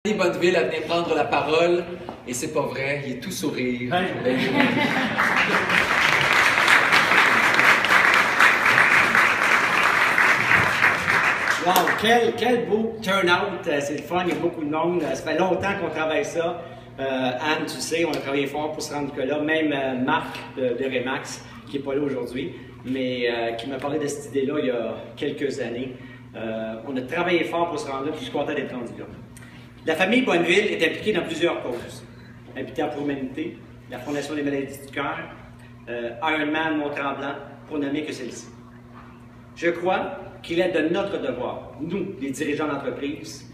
Bonneville à venir prendre la parole, et c'est pas vrai, il est tout sourire. Hein? Wow, quel beau turn-out, c'est le fun, il y a beaucoup de monde, ça fait longtemps qu'on travaille ça. Anne, tu sais, on a travaillé fort pour se rendre là, même Marc de Remax, qui n'est pas là aujourd'hui, mais qui m'a parlé de cette idée-là il y a quelques années. On a travaillé fort pour se rendre là, puis je suis content d'être rendu là. La famille Bonneville est impliquée dans plusieurs causes. Habitat pour l'humanité, la Fondation des maladies du cœur, Ironman Mont-Tremblant, pour nommer que celle-ci. Je crois qu'il est de notre devoir, nous, les dirigeants d'entreprise,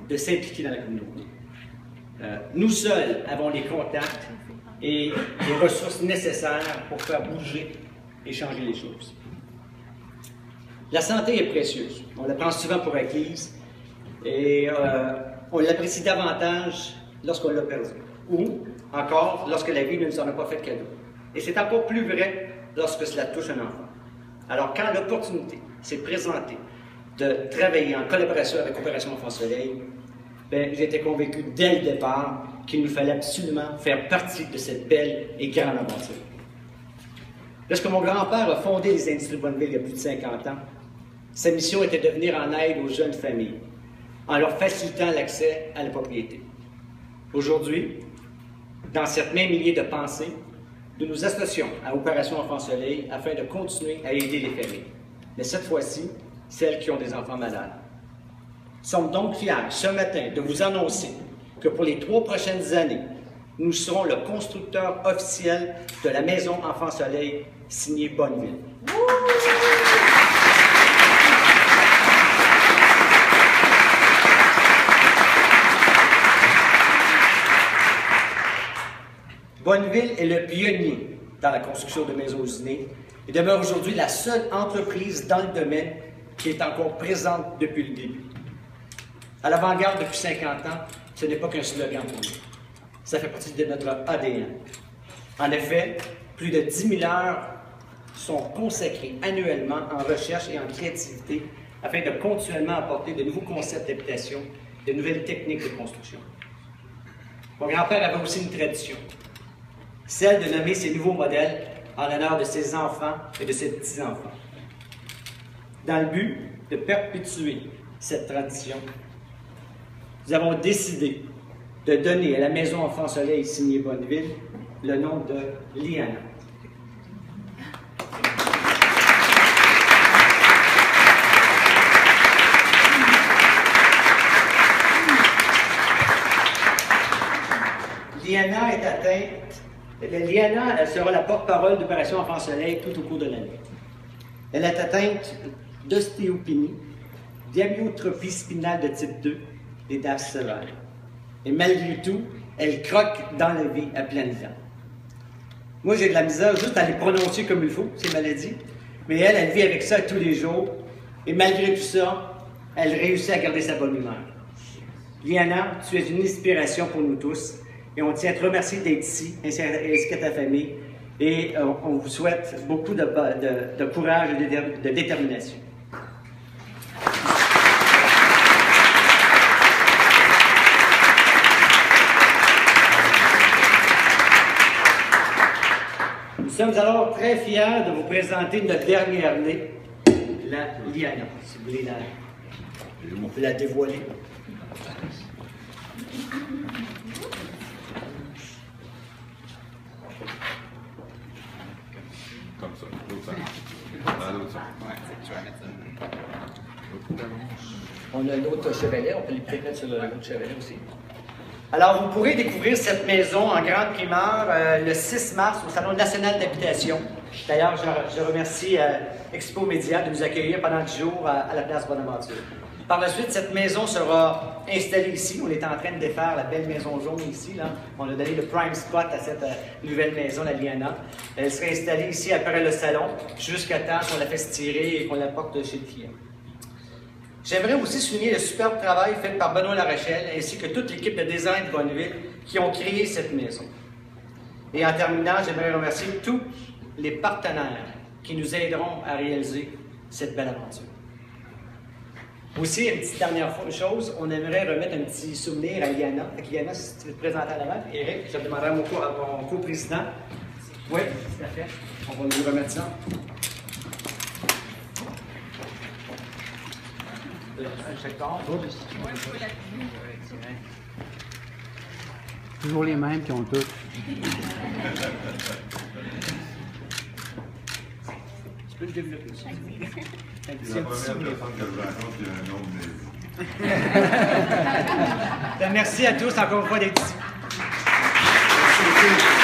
de s'impliquer dans la communauté. Nous seuls avons les contacts et les ressources nécessaires pour faire bouger et changer les choses. La santé est précieuse. On la prend souvent pour acquise et on l'apprécie davantage lorsqu'on l'a perdu. Ou, encore, lorsque la vie ne nous en a pas fait cadeau. Et c'est encore plus vrai lorsque cela touche un enfant. Alors, quand l'opportunité s'est présentée de travailler en collaboration avec Opération Enfant Soleil, j'étais convaincu dès le départ qu'il nous fallait absolument faire partie de cette belle et grande aventure. Lorsque mon grand-père a fondé les Industries de Bonneville il y a plus de 50 ans, sa mission était de venir en aide aux jeunes familles, en leur facilitant l'accès à la propriété. Aujourd'hui, dans cette même lignée de pensée, nous nous associons à Opération Enfant Soleil afin de continuer à aider les familles, mais cette fois-ci, celles qui ont des enfants malades. Nous sommes donc fiers ce matin de vous annoncer que pour les 3 prochaines années, nous serons le constructeur officiel de la Maison Enfant Soleil signée Bonneville. Bonneville est le pionnier dans la construction de maisons usinées et demeure aujourd'hui la seule entreprise dans le domaine qui est encore présente depuis le début. À l'avant-garde depuis 50 ans, ce n'est pas qu'un slogan pour nous. Ça fait partie de notre ADN. En effet, plus de 10 000 heures sont consacrées annuellement en recherche et en créativité afin de continuellement apporter de nouveaux concepts d'habitation, de nouvelles techniques de construction. Mon grand-père avait aussi une tradition, celle de nommer ses nouveaux modèles en l'honneur de ses enfants et de ses petits-enfants. Dans le but de perpétuer cette tradition, nous avons décidé de donner à la Maison Enfant Soleil signée Bonneville le nom de Liana. Liana est atteinte. Liana, elle sera la porte-parole d'Opération Enfant Soleil tout au cours de l'année. Elle est atteinte d'ostéopénie, d'amyotropie spinale de type 2 et d'as sévère. Et malgré tout, elle croque dans la vie à pleines dents. Moi, j'ai de la misère juste à les prononcer comme il faut, ces maladies. Mais elle vit avec ça tous les jours. Et malgré tout ça, elle réussit à garder sa bonne humeur. Liana, tu es une inspiration pour nous tous. Et on tient à te remercier d'être ici, ainsi qu'à ta famille. Et on vous souhaite beaucoup de courage et de détermination. Nous sommes alors très fiers de vous présenter notre dernière née, la Liana. Si vous voulez on peut la dévoiler. Comme ça, l'autre sens. Dans l'autre sens. Ouais, tu vas mettre ça. On a l'autre chevalet, on peut les peut-être mettre sur l'autre chevalet aussi. Alors, vous pourrez découvrir cette maison en grande primeur le 6 mars au Salon national d'habitation. D'ailleurs, je remercie Expo Média de nous accueillir pendant 10 jours à la place Bonaventure. Par la suite, cette maison sera installée ici. On est en train de défaire la belle maison jaune ici. Là. On a donné le prime spot à cette nouvelle maison, la Liana. Elle sera installée ici après le salon, jusqu'à temps qu'on la fasse tirer et qu'on la porte chez le client. J'aimerais aussi souligner le superbe travail fait par Benoît Larochelle ainsi que toute l'équipe de design de Bonneville qui ont créé cette maison. Et en terminant, j'aimerais remercier tous les partenaires qui nous aideront à réaliser cette belle aventure. Aussi, une petite dernière chose, on aimerait remettre un petit souvenir à Liana. Fait que Liana, si tu veux te présenter à l'avant, Eric, je demanderai à mon co-président. Oui, tout à fait. On va nous remettre ça. Toujours les mêmes qui ont tout. Tu peux le développer aussi. C'est la première personne que je rencontre qui a un nom de Merci à tous encore une fois d'être ici. Merci.